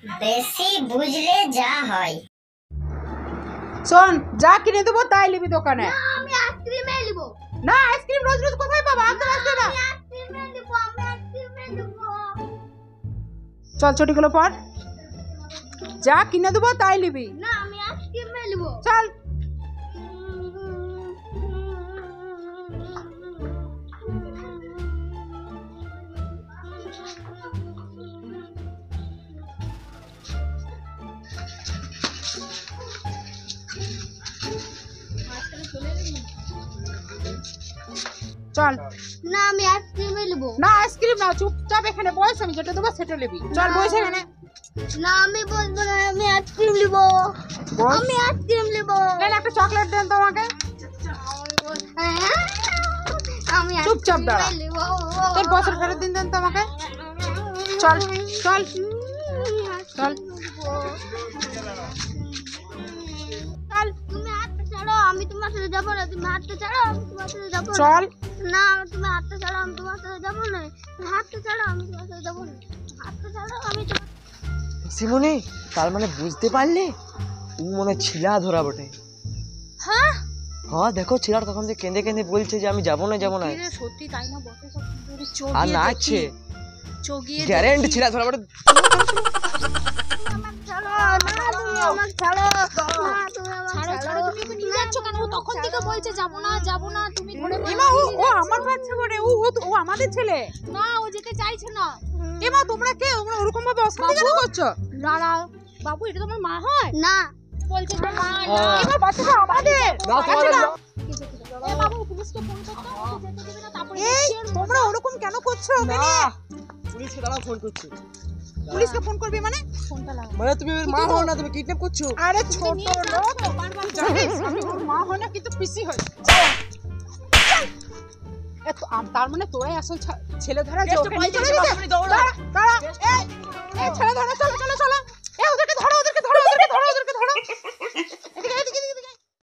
বেশি বুঝলে যা হয়। শোন, যা কিনে দেবো তাই নিবি দোকানে। আমি আইসক্রিমে নিব। না, আইসক্রিম রোজ রোজ কোথায় পাবো? আনতে আসবে না। আমি আইসক্রিমে নিব। চল ছুটিগুলো পর, যা কিনে দেবো তাই নিবি। না, আমি আইসক্রিমে নিব। চল। চল। না, আমি আইসক্রিমে নিব। না, আইসক্রিম না, চুপচাপ এখানে বস, আমি যেটা দেবো সেটা নিবি। চল বস এখানে। না, আমি বলবো না, আমি আইসক্রিম নিব। বস। আমি আইসক্রিম নিব। নেন একটা চকলেট দেন তোমাকে। আমি চুপচাপ দাঁড়া। নিব। তোর বছর ফেরত দিন দেন তোমাকে। চল চল চল চল। তুমি হাতটা ছাড়ো, আমি তোমার সাথে যাবো না। তুমি হাতটা ছাড়ো, আমি তোমার সাথে যাবো না। চল। না, তুমি হাতটা ছাড়ো, আমি তোমার সাথে যাবো না। হাতটা ছাড়ো, আমি তোমার সাথে যাবো না। হাতটা ছাড়ো, আমি তোমার সিমনি, তার মানে বুঝতে পারলে ও মনে ছিলা ধরা বটে। হ্যাঁ হ্যাঁ, দেখো ছিলার তখন যে কেঁদে কেঁদে বলছে যে আমি যাবো না যাবো না। সত্যি তাই না বটে, সব আর নাচছে, চগিয়ে গ্যারেন্টি ছিলা ধরা বটে। আমাকে ছাড়ো। না, তুমি আমাকে ছাড়ো। না, তুমি আমাকে ছাড়ো। তুমি নিয়ে যাচ্ছ কেন? ও তখন থেকে বলছে যাবো না, তুমি ধরে এমা ও আমার বাচ্চা বটে, ও আমাদের ছেলে। না, ও যেতে চাইছে না। এমা তোমরা কে? তোমরা ওরকম ভাবে অশান্তি কেন করছো? না বাবু, এটা তোমার মা হয়? না, বলছে তোমার মা না। এমা বাচ্চাটা আমাদের। না, তোমাদের না। এ বাবু, পুলিশকে ফোন করতে হবে, যেতে দেবে না, তারপরে এই তোমরা ওরকম কেন করছো? না, পুলিশকে দাঁড়াও, ফোন করছি। পুলিশকে ফোন করবি মানে? ফোনটা লাগা। মানে তুমি ওর মা হও না, তুমি কিডন্যাপ করছো। আরে ছোট লোক, তুই জানিস আমি ওর মা হয় না, কিন্তু পিসি হয়। তার মানে তোরাই আসল ছেলে ধরা। যে ওকে নিয়ে চলে গেছে। দাঁড়া, দাঁড়া। এই ছেলে ধরা